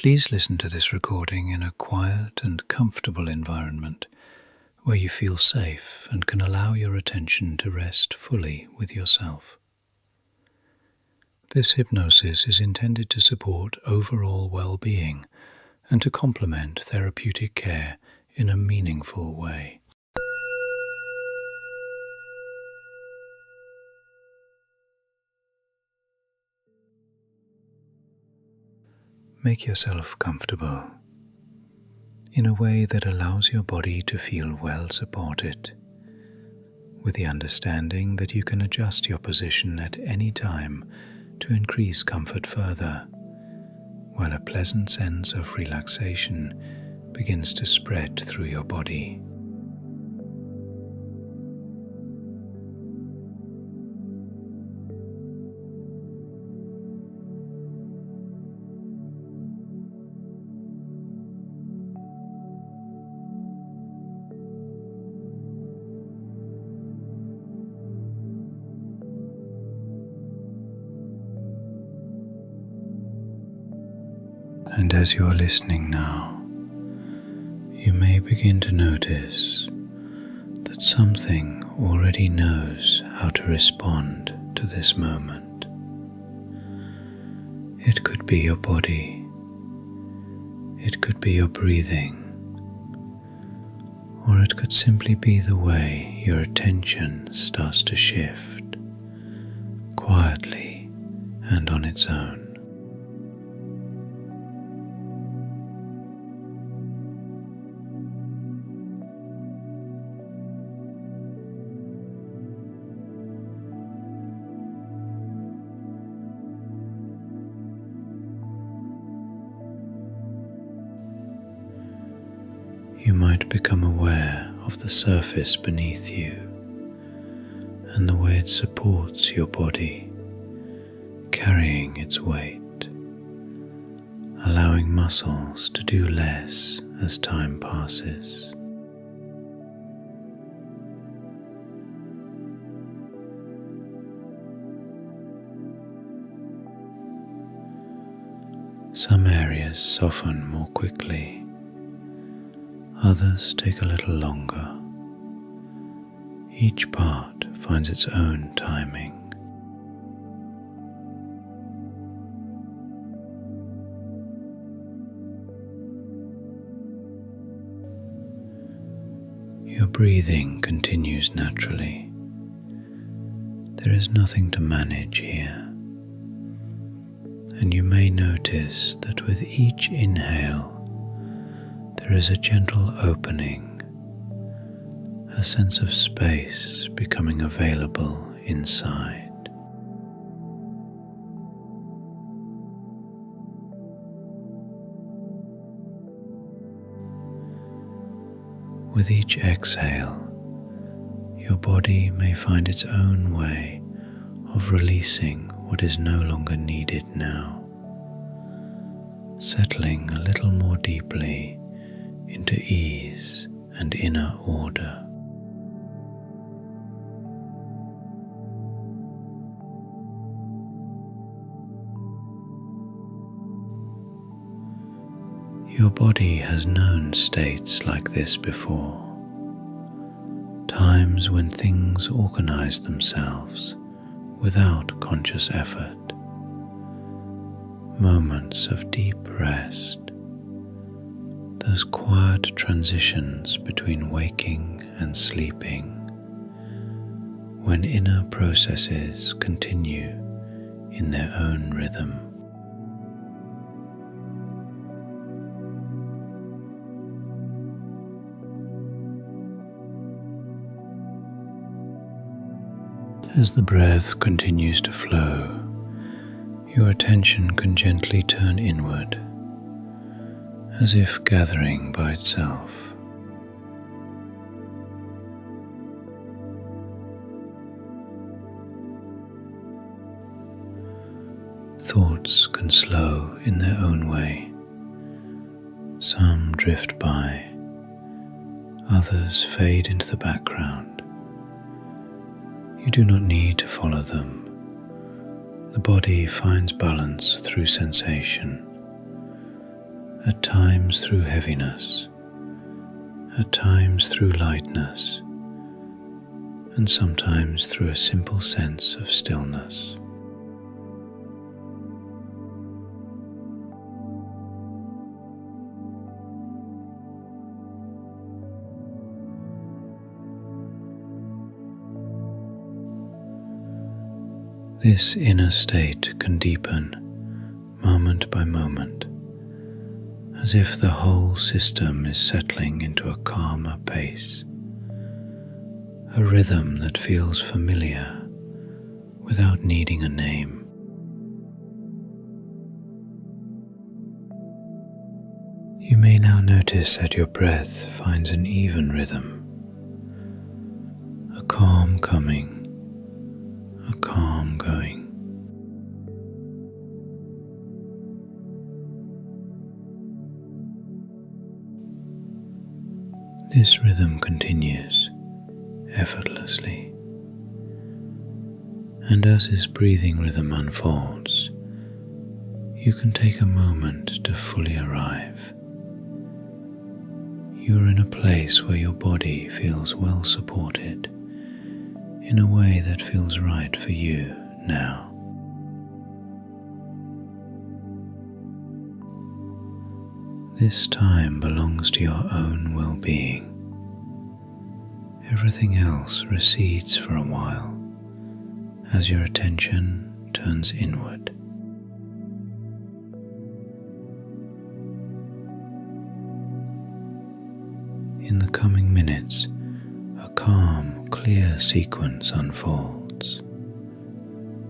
Please listen to this recording in a quiet and comfortable environment where you feel safe and can allow your attention to rest fully with yourself. This hypnosis is intended to support overall well-being and to complement therapeutic care in a meaningful way. Make yourself comfortable in a way that allows your body to feel well supported, with the understanding that you can adjust your position at any time to increase comfort further, while a pleasant sense of relaxation begins to spread through your body. And as you are listening now, you may begin to notice that something already knows how to respond to this moment. It could be your body, it could be your breathing, or it could simply be the way your attention starts to shift quietly and on its own. You might become aware of the surface beneath you and the way it supports your body, carrying its weight, allowing muscles to do less as time passes. Some areas soften more quickly. Others take a little longer. Each part finds its own timing. Your breathing continues naturally. There is nothing to manage here, and you may notice that with each inhale, there is a gentle opening, a sense of space becoming available inside. With each exhale, your body may find its own way of releasing what is no longer needed now, settling a little more deeply into ease and inner order. Your body has known states like this before, times when things organize themselves without conscious effort, moments of deep rest, those quiet transitions between waking and sleeping, when inner processes continue in their own rhythm. As the breath continues to flow, your attention can gently turn inward, as if gathering by itself. Thoughts can slow in their own way. Some drift by, others fade into the background. You do not need to follow them. The body finds balance through sensation, at times through heaviness, at times through lightness, and sometimes through a simple sense of stillness. This inner state can deepen moment by moment, as if the whole system is settling into a calmer pace, a rhythm that feels familiar without needing a name. You may now notice that your breath finds an even rhythm, a calm coming, a calm going. This rhythm continues effortlessly, and as this breathing rhythm unfolds, you can take a moment to fully arrive. You are in a place where your body feels well supported in a way that feels right for you now. This time belongs to your own well-being. Everything else recedes for a while as your attention turns inward. In the coming minutes, a calm, clear sequence unfolds,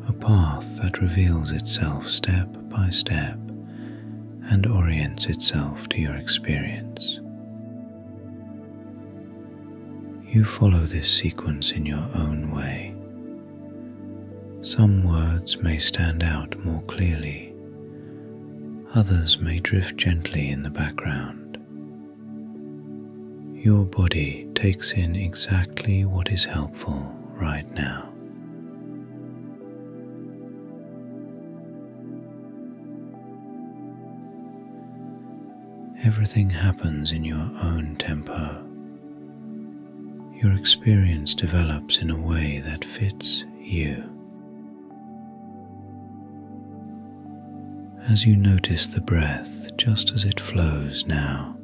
a path that reveals itself step by step and orients itself to your experience. You follow this sequence in your own way. Some words may stand out more clearly, others may drift gently in the background. Your body takes in exactly what is helpful right now. Everything happens in your own tempo. Your experience develops in a way that fits you. As you notice the breath just as it flows now,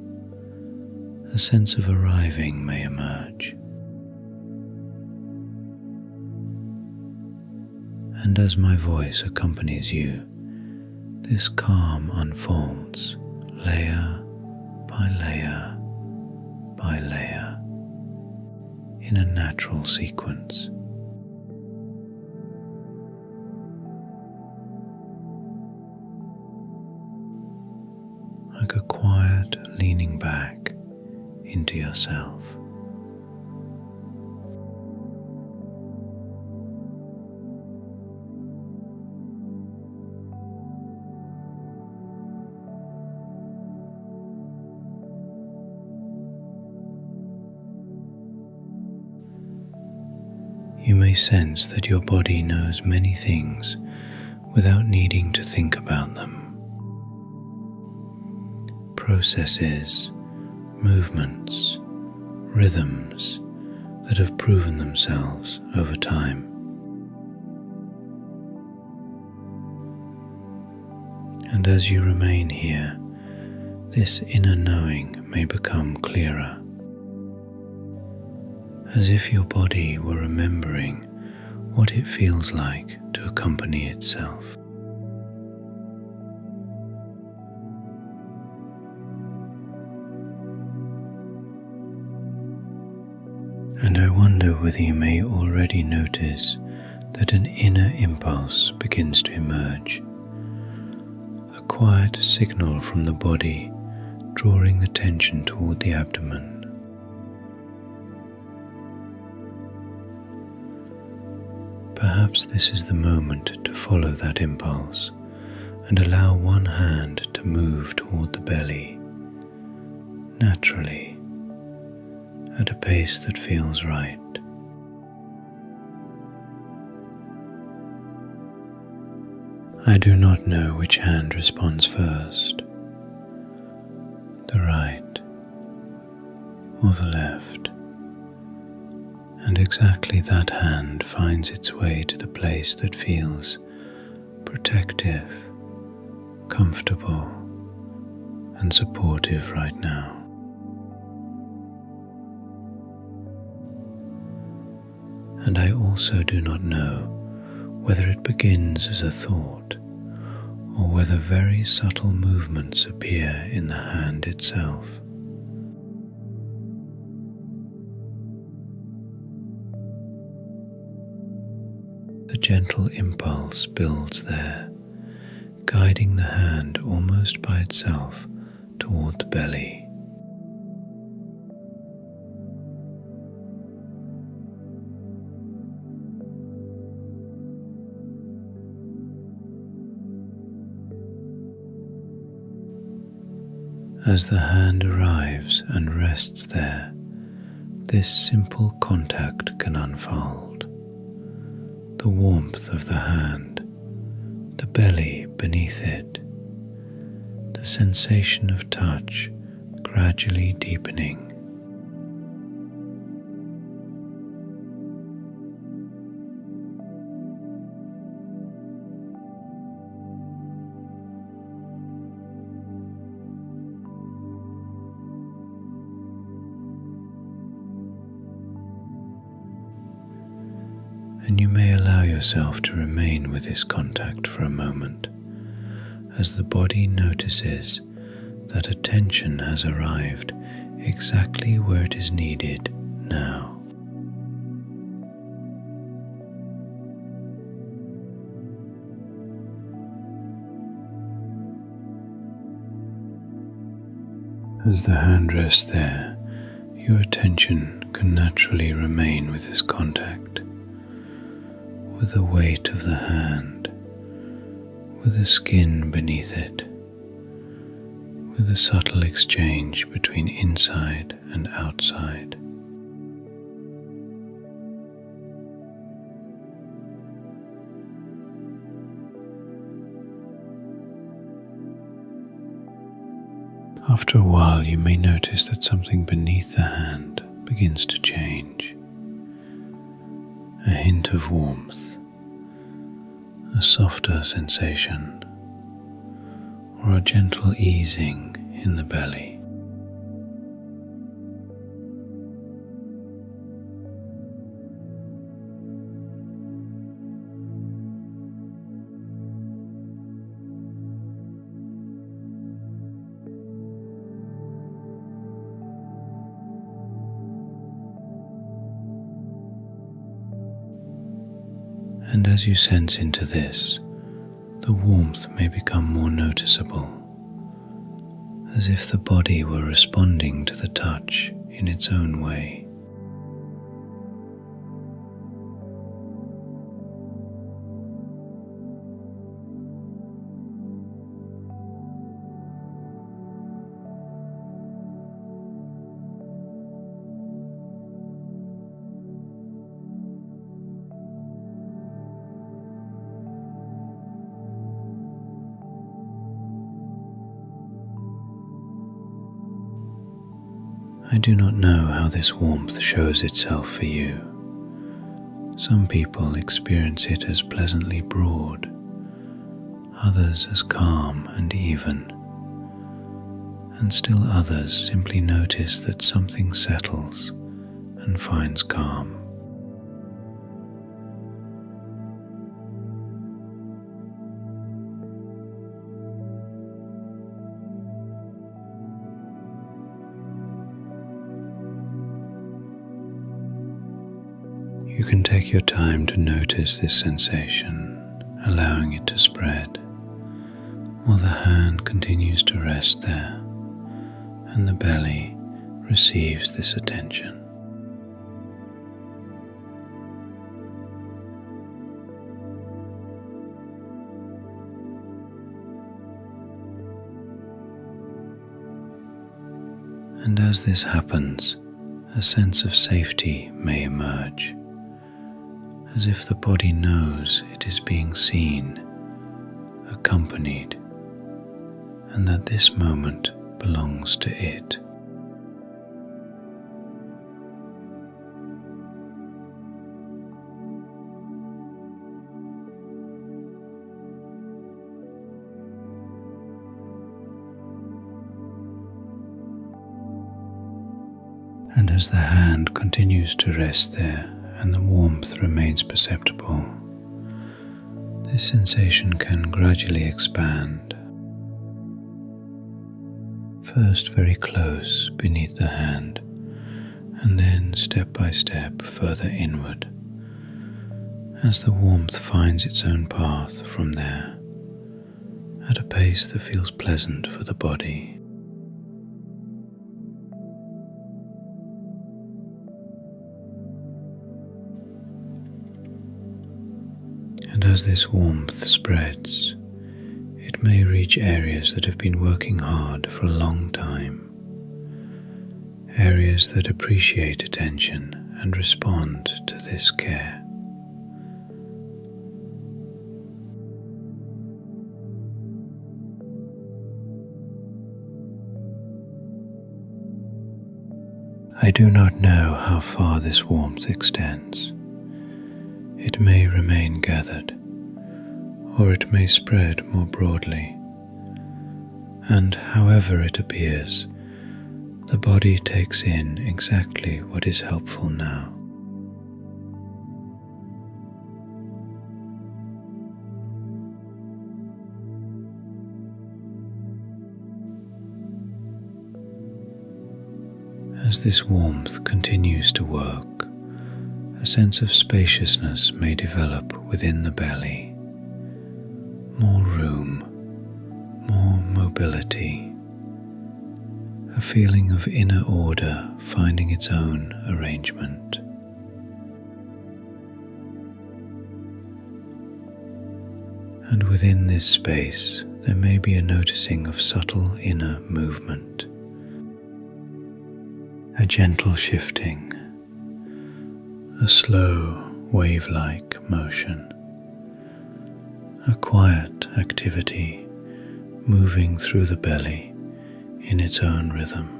a sense of arriving may emerge. And as my voice accompanies you, this calm unfolds layer by layer by layer in a natural sequence. Like a quiet leaning back into yourself. You may sense that your body knows many things without needing to think about them. Processes, movements, rhythms that have proven themselves over time. And as you remain here, this inner knowing may become clearer, as if your body were remembering what it feels like to accompany itself. And I wonder whether you may already notice that an inner impulse begins to emerge, a quiet signal from the body drawing the tension toward the abdomen. Perhaps this is the moment to follow that impulse and allow one hand to move toward the belly, naturally, at a pace that feels right. I do not know which hand responds first. the right, or the left, and exactly that hand finds its way to the place that feels protective, comfortable, and supportive right now. And I also do not know whether it begins as a thought or whether very subtle movements appear in the hand itself. The gentle impulse builds there, guiding the hand almost by itself toward the belly. As the hand arrives and rests there, this simple contact can unfold. The warmth of the hand, the belly beneath it, the sensation of touch gradually deepening. And you may allow yourself to remain with this contact for a moment as the body notices that attention has arrived exactly where it is needed now. As the hand rests there, your attention can naturally remain with this contact, with the weight of the hand, with the skin beneath it, with the subtle exchange between inside and outside. After a while, you may notice that something beneath the hand begins to change. A hint of warmth, a softer sensation, or a gentle easing in the belly. And as you sense into this, the warmth may become more noticeable, as if the body were responding to the touch in its own way. I do not know how this warmth shows itself for you. Some people experience it as pleasantly broad, others as calm and even, and still others simply notice that something settles and finds calm. You can take your time to notice this sensation, allowing it to spread, while the hand continues to rest there, and the belly receives this attention. And as this happens, a sense of safety may emerge, as if the body knows it is being seen, accompanied, and that this moment belongs close to it. And as the hand continues to rest there and the warmth remains perceptible, this sensation can gradually expand. First very close beneath the hand, and then step by step further inward, as the warmth finds its own path from there, at a pace that feels pleasant for the body. And as this warmth spreads, it may reach areas that have been working hard for a long time, areas that appreciate attention and respond to this care. I do not know how far this warmth extends. It may remain gathered, or it may spread more broadly, and however it appears, the body takes in exactly what is helpful now. As this warmth continues to work, a sense of spaciousness may develop within the belly, more room, more mobility, a feeling of inner order finding its own arrangement. And within this space, there may be a noticing of subtle inner movement, a gentle shifting, a slow, wave-like motion, a quiet activity moving through the belly in its own rhythm.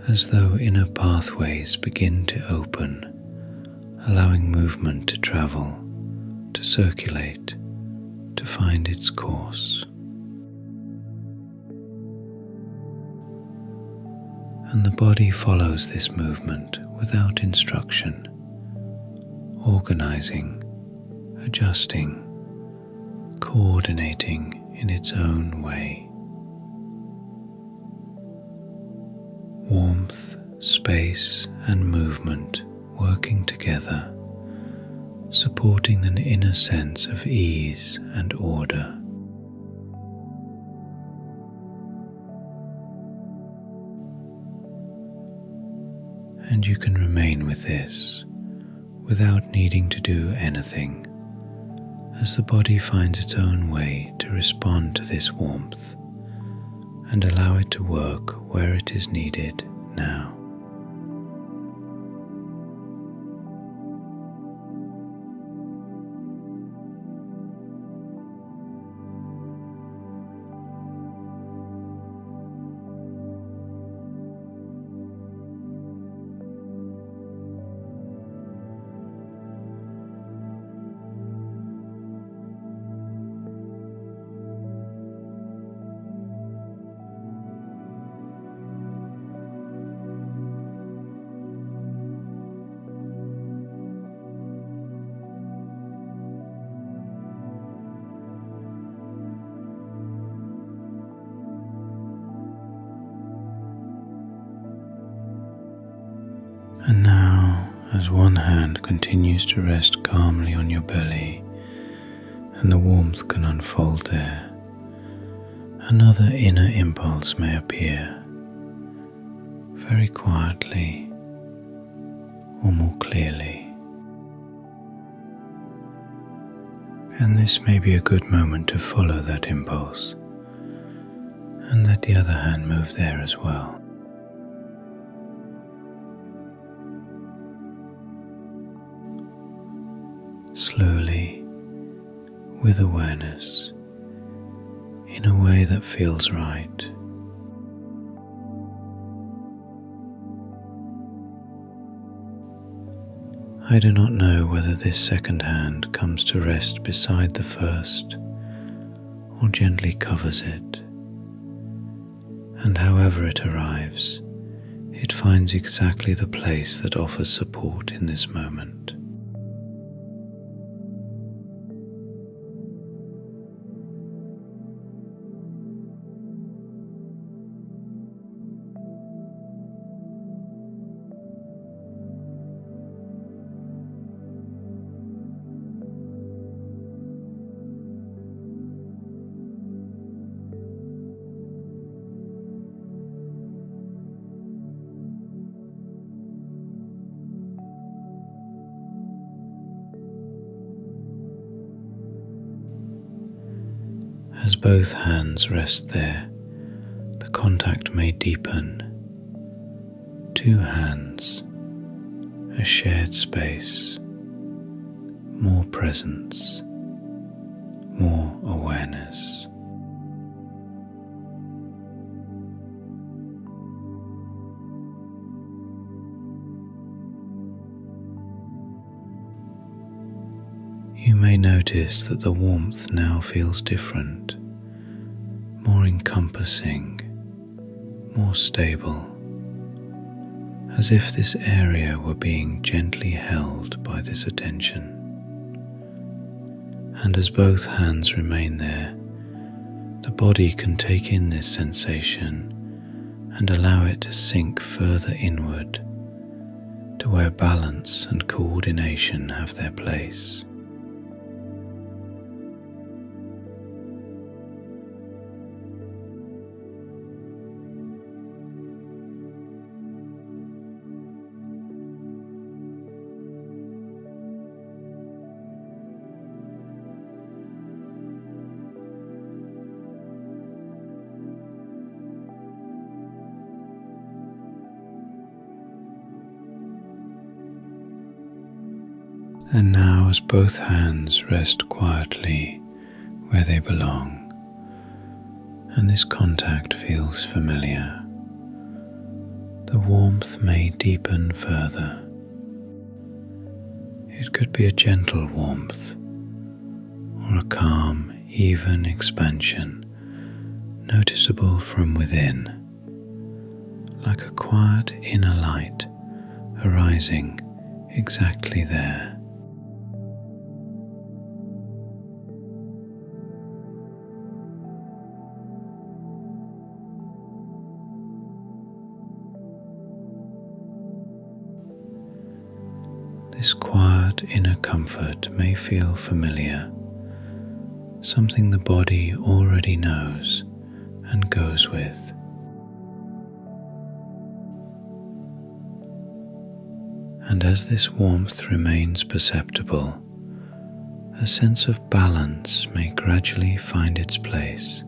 As though inner pathways begin to open, allowing movement to travel, to circulate, to find its course. And the body follows this movement without instruction, organizing, adjusting, coordinating in its own way. Warmth, space, and movement working together, supporting an inner sense of ease and order. And you can remain with this without needing to do anything, as the body finds its own way to respond to this warmth and allow it to work where it is needed now. And now, as one hand continues to rest calmly on your belly and the warmth can unfold there, another inner impulse may appear, very quietly or more clearly. And this may be a good moment to follow that impulse, the other hand move there as well. Slowly, with awareness, in a way that feels right. I do not know whether this second hand comes to rest beside the first or gently covers it, and however it arrives, it finds exactly the place that offers support in this moment. As both hands rest there, the contact may deepen. Two hands, a shared space, more presence, more awareness. You may notice that the warmth now feels different, more encompassing, more stable, as if this area were being gently held by this attention. And as both hands remain there, the body can take in this sensation and allow it to sink further inward to where balance and coordination have their place. And now, as both hands rest quietly where they belong, and this contact feels familiar, the warmth may deepen further. It could be a gentle warmth, or a calm, even expansion, noticeable from within, like a quiet inner light arising exactly there. This quiet inner comfort may feel familiar, something the body already knows and goes with. And as this warmth remains perceptible, a sense of balance may gradually find its place,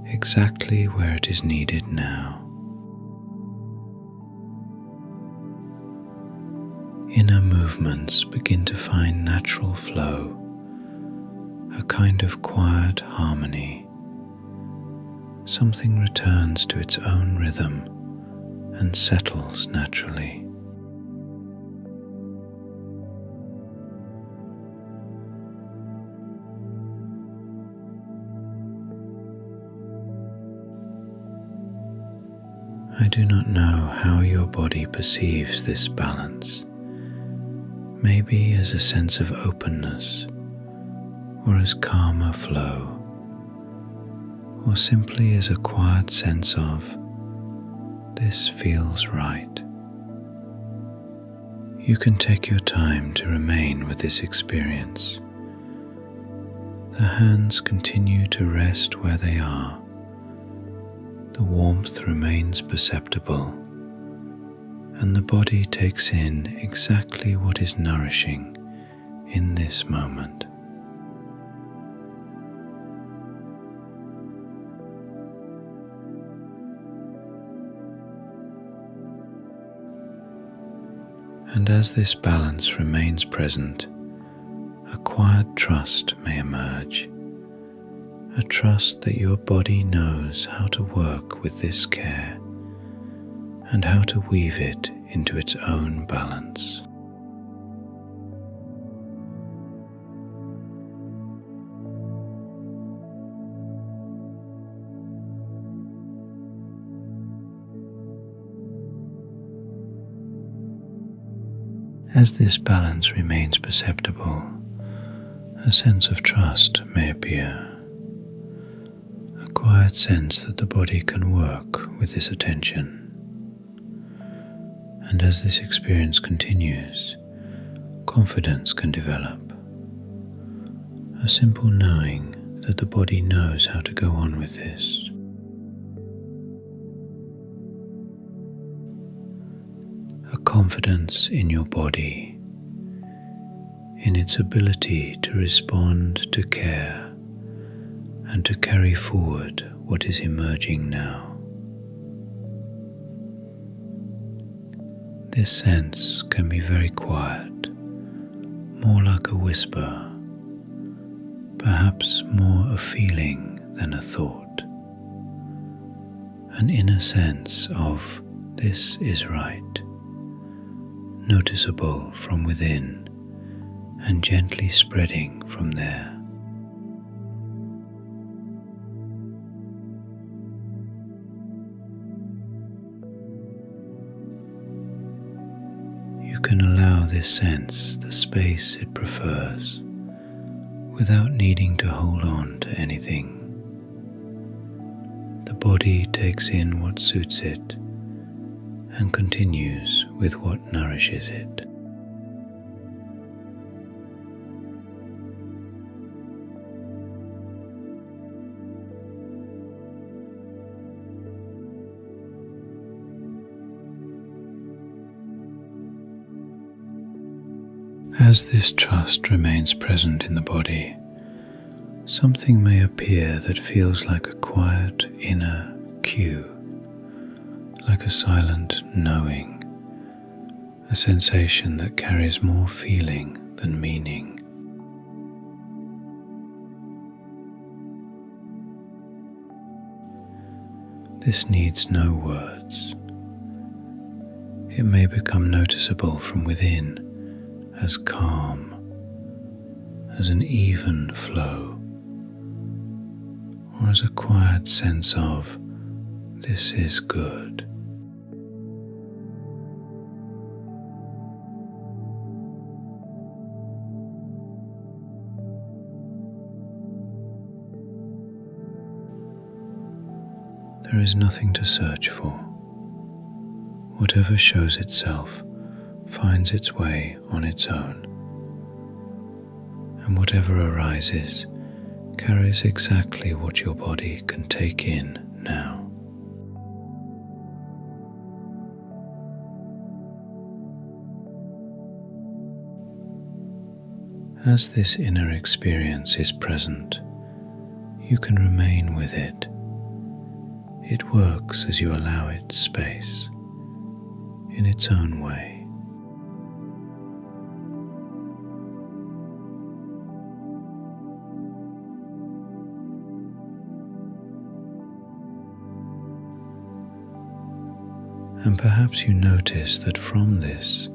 exactly where it is needed now. Inner movements begin to find natural flow, a kind of quiet harmony. Something returns to its own rhythm and settles naturally. I do not know how your body perceives this balance. Maybe as a sense of openness, or as calmer flow, or simply as a quiet sense of, this feels right. You can take your time to remain with this experience. The hands continue to rest where they are. The warmth remains perceptible, and the body takes in exactly what is nourishing in this moment. And as this balance remains present, a quiet trust may emerge, a trust that your body knows how to work with this care and how to weave it into its own balance. As this balance remains perceptible, a sense of trust may appear, a quiet sense that the body can work with this attention. And as this experience continues, confidence can develop, a simple knowing that the body knows how to go on with this. A confidence in your body, in its ability to respond to care and to carry forward what is emerging now. This sense can be very quiet, more like a whisper, perhaps more a feeling than a thought, an inner sense of "this is right," noticeable from within and gently spreading from there. You can allow this sense the space it prefers without needing to hold on to anything. The body takes in what suits it and continues with what nourishes it. As this trust remains present in the body, something may appear that feels like a quiet inner cue, like a silent knowing, a sensation that carries more feeling than meaning. This needs no words. It may become noticeable from within as calm, as an even flow, or as a quiet sense of "this is good." There is nothing to search for. Whatever shows itself finds its way on its own, and whatever arises carries exactly what your body can take in now. As this inner experience is present, you can remain with it. It works as you allow it space, in its own way. And perhaps you notice that from this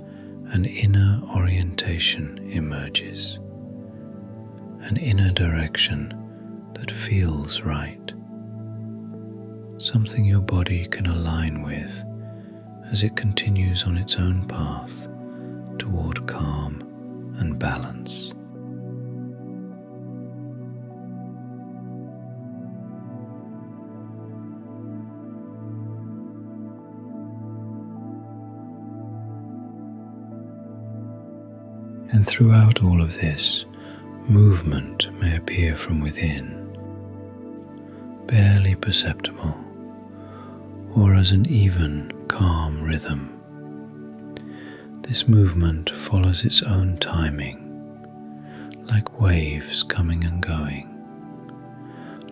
an inner orientation emerges, an inner direction that feels right, something your body can align with as it continues on its own path toward calm and balance. And throughout all of this, movement may appear from within, barely perceptible, or as an even, calm rhythm. This movement follows its own timing, like waves coming and going,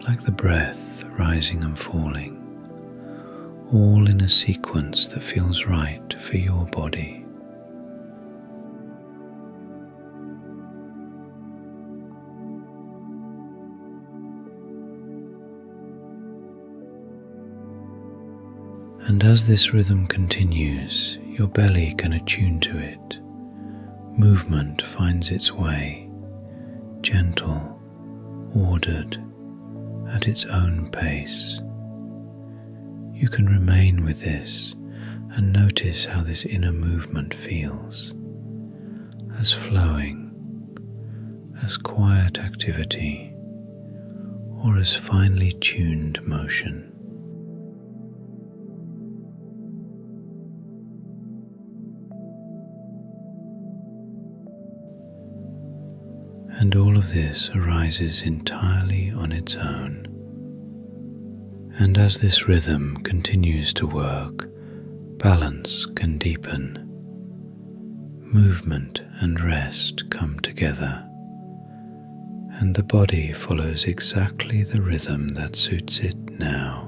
like the breath rising and falling, all in a sequence that feels right for your body. And as this rhythm continues, your belly can attune to it. Movement finds its way, gentle, ordered, at its own pace. You can remain with this and notice how this inner movement feels, as flowing, as quiet activity, or as finely tuned motion. And all of this arises entirely on its own. And as this rhythm continues to work, balance can deepen. Movement and rest come together, and the body follows exactly the rhythm that suits it now.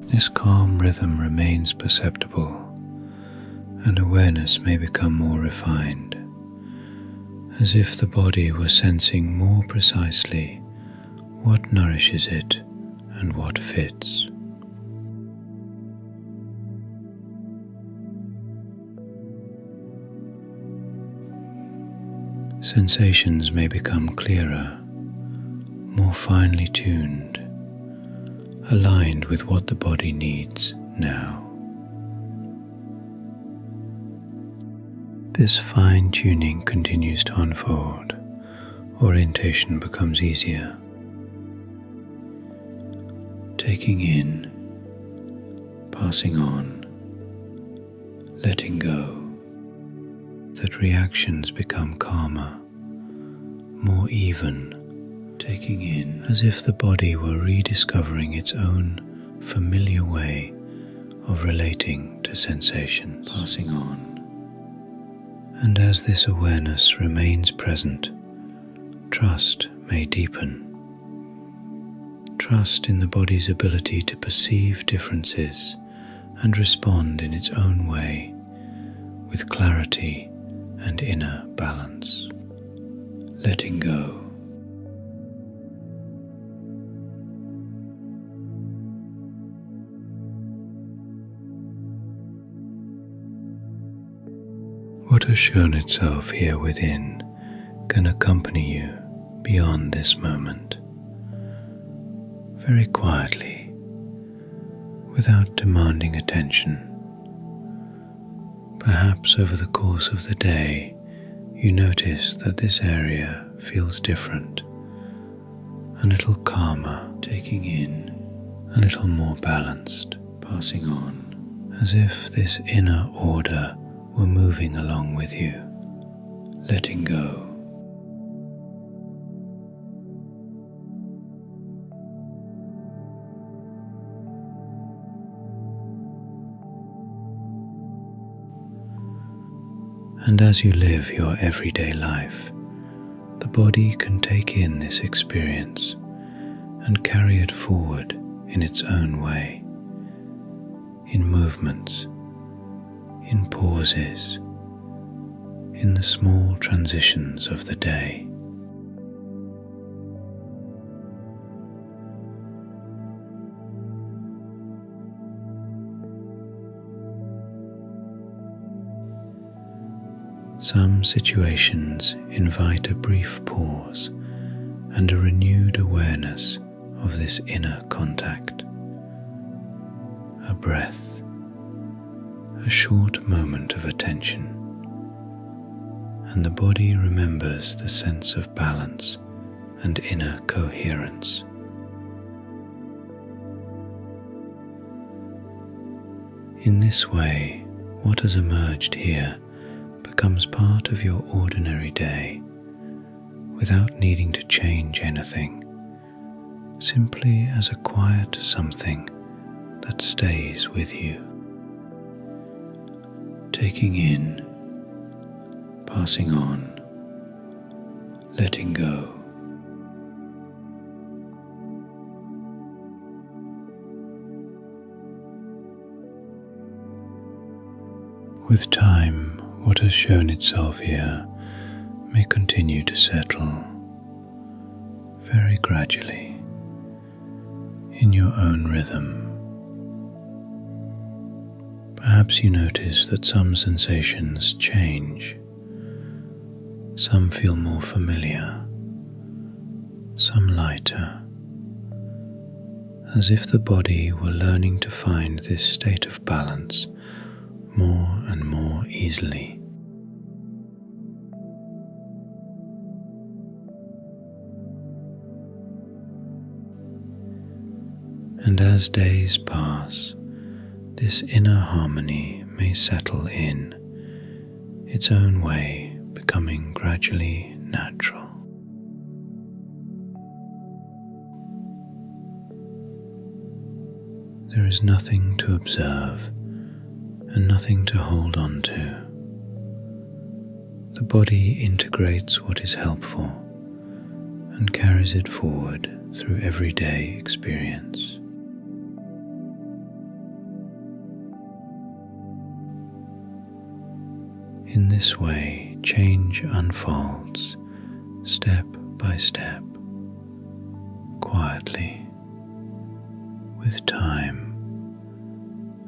This calm rhythm remains perceptible, and awareness may become more refined, as if the body were sensing more precisely what nourishes it and what fits. Sensations may become clearer, more finely tuned, aligned with what the body needs now. This fine-tuning continues to unfold. Orientation becomes easier. Taking in, passing on, letting go, that reactions become calmer, more even, taking in as if the body were rediscovering its own familiar way of relating to sensations, passing on. And as this awareness remains present, trust may deepen. Trust in the body's ability to perceive differences and respond in its own way with clarity and inner balance. Letting go. What has shown itself here within can accompany you beyond this moment, very quietly, without demanding attention. Perhaps over the course of the day, you notice that this area feels different, a little calmer, taking in, a little more balanced, passing on, as if this inner order were moving along with you, letting go. And as you live your everyday life, the body can take in this experience and carry it forward in its own way, in movements, in pauses, in the small transitions of the day. Some situations invite a brief pause and a renewed awareness of this inner contact. A breath, a short moment of attention, and the body remembers the sense of balance and inner coherence. In this way, what has emerged here becomes part of your ordinary day without needing to change anything, simply as a quiet something that stays with you. Taking in, passing on, letting go. With time, what has shown itself here may continue to settle very gradually in your own rhythm. Perhaps you notice that some sensations change. Some feel more familiar, some lighter, as if the body were learning to find this state of balance more and more easily. And as days pass, this inner harmony may settle in its own way, becoming gradually natural. There is nothing to observe and nothing to hold on to. The body integrates what is helpful and carries it forward through everyday experience. In this way, change unfolds step by step, quietly, with time,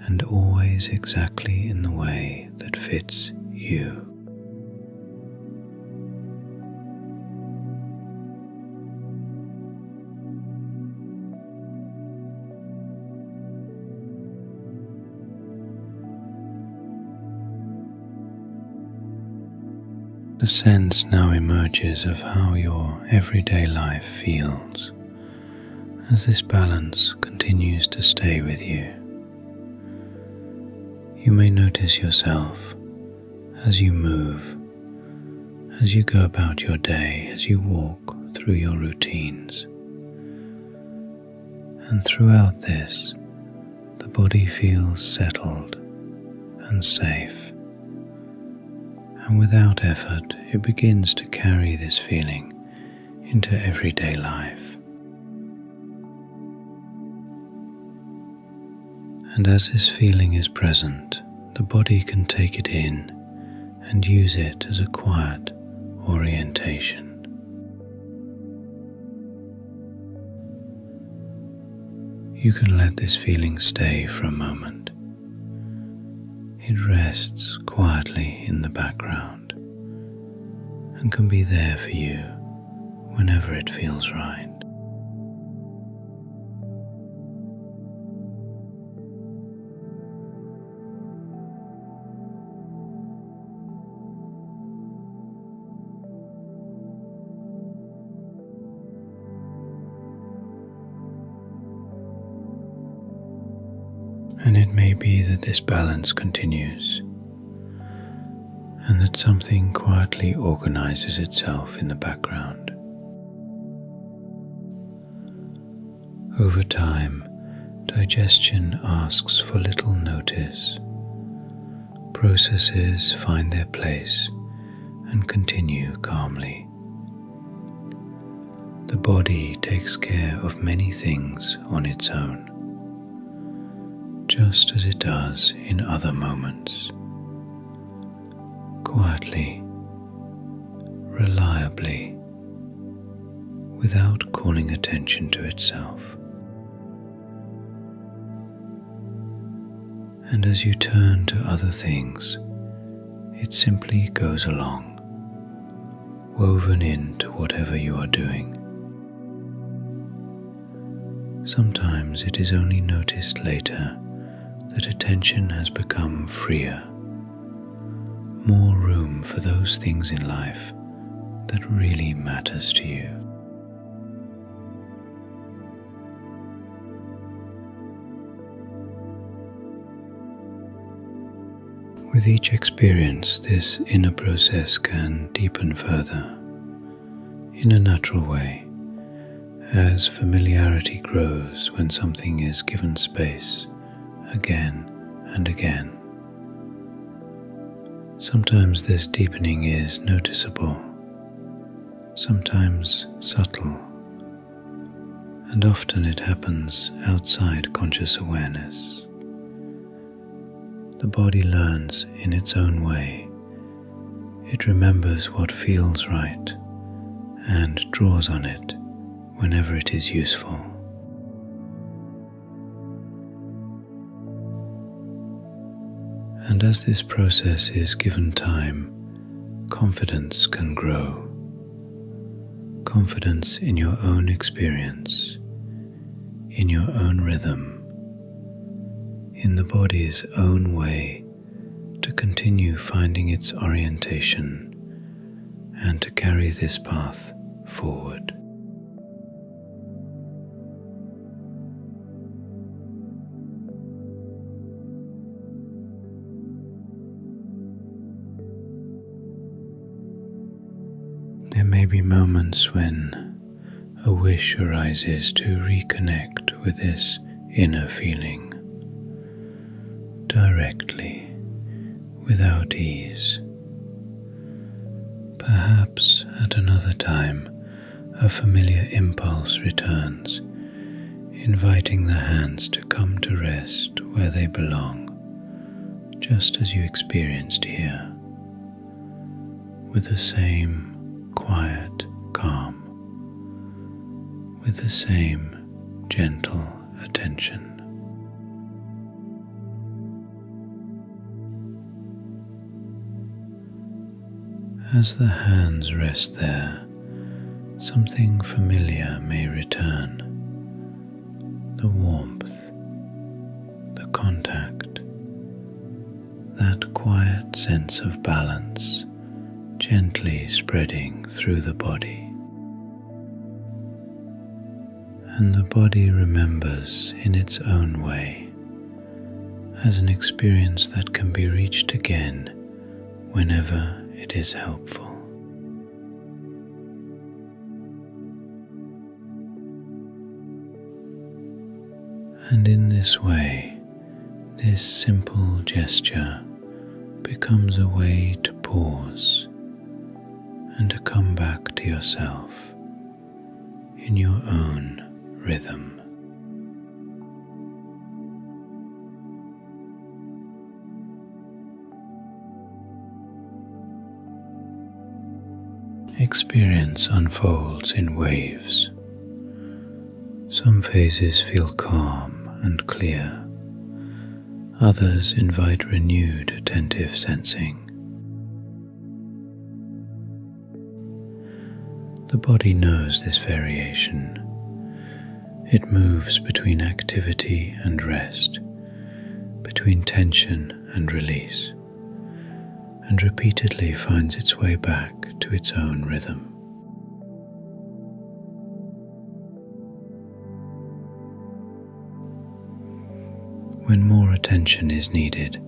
and always exactly in the way that fits you. The sense now emerges of how your everyday life feels as this balance continues to stay with you. You may notice yourself as you move, as you go about your day, as you walk through your routines. And throughout this, the body feels settled and safe. And without effort, it begins to carry this feeling into everyday life. And as this feeling is present, the body can take it in and use it as a quiet orientation. You can let this feeling stay for a moment. It rests quietly in the background and can be there for you whenever it feels right. And it may be that this balance continues, and that something quietly organizes itself in the background. Over time, digestion asks for little notice. Processes find their place and continue calmly. The body takes care of many things on its own, just as it does in other moments, quietly, reliably, without calling attention to itself. And as you turn to other things, it simply goes along, woven into whatever you are doing. Sometimes it is only noticed later that attention has become freer, more room for those things in life that really matters to you. With each experience, this inner process can deepen further in a natural way as familiarity grows when something is given space again and again. Sometimes this deepening is noticeable, sometimes subtle, and often it happens outside conscious awareness. the body learns in its own way. It remembers what feels right and draws on it whenever it is useful. And as this process is given time, confidence can grow. Confidence in your own experience, in your own rhythm, in the body's own way to continue finding its orientation and to carry this path forward. There may be moments when a wish arises to reconnect with this inner feeling directly, without ease. Perhaps at another time a familiar impulse returns, inviting the hands to come to rest where they belong, just as you experienced here, with the same quiet calm, with the same gentle attention. As the hands rest there, something familiar may return. The warmth, the contact, that quiet sense of balance gently spreading through the body. And the body remembers in its own way, as an experience that can be reached again whenever it is helpful. And in this way, this simple gesture becomes a way to pause and to come back to yourself in your own rhythm. Experience unfolds in waves. Some phases feel calm and clear. Others invite renewed attentive sensing. The body knows this variation. It moves between activity and rest, between tension and release, and repeatedly finds its way back to its own rhythm. When more attention is needed,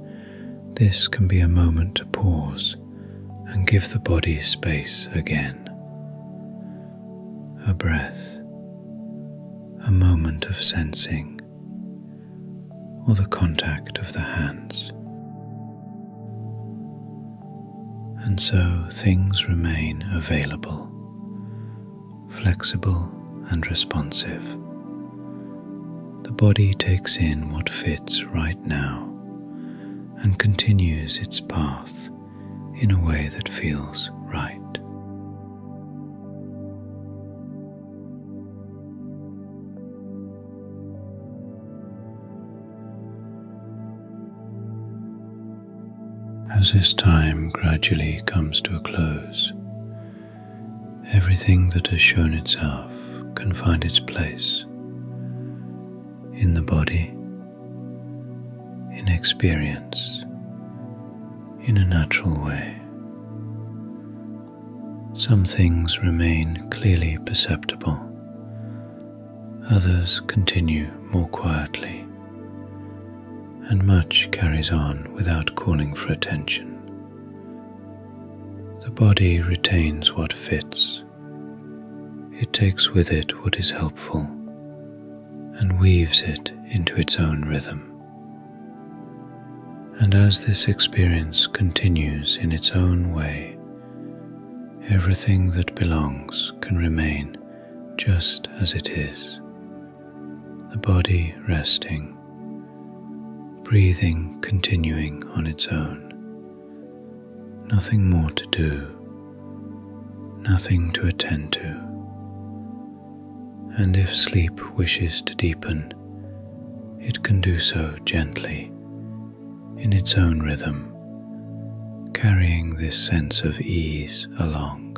this can be a moment to pause and give the body space again. A breath, a moment of sensing, or the contact of the hands. And so things remain available, flexible and responsive. The body takes in what fits right now and continues its path in a way that feels right. As this time gradually comes to a close, everything that has shown itself can find its place in the body, in experience, in a natural way. Some things remain clearly perceptible, others continue more quietly, and much carries on without calling for attention. The body retains what fits. It takes with it what is helpful and weaves it into its own rhythm. And as this experience continues in its own way, everything that belongs can remain just as it is. The body resting, breathing continuing on its own. Nothing more to do, nothing to attend to. And if sleep wishes to deepen, it can do so gently, in its own rhythm, carrying this sense of ease along.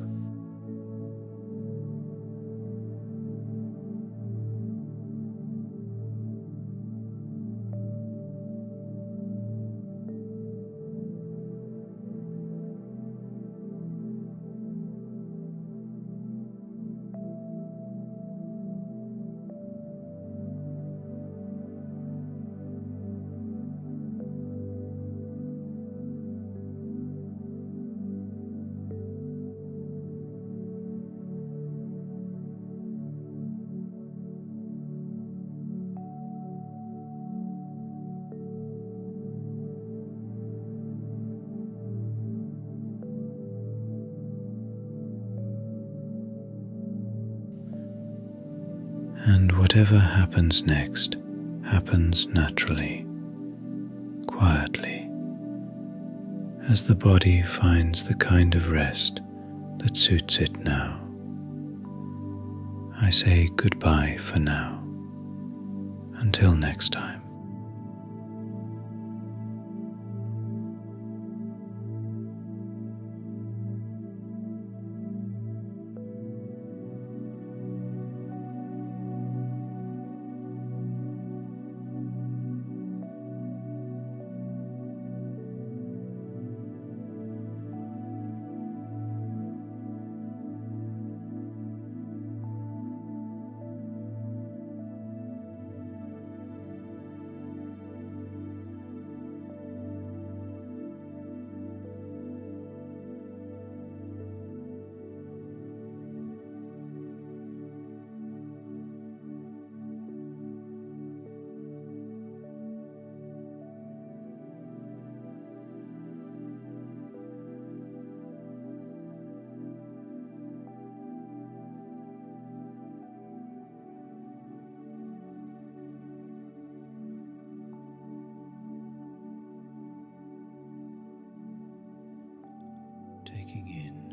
And whatever happens next happens naturally, quietly, as the body finds the kind of rest that suits it now. I say goodbye for now. Until next time. Taking in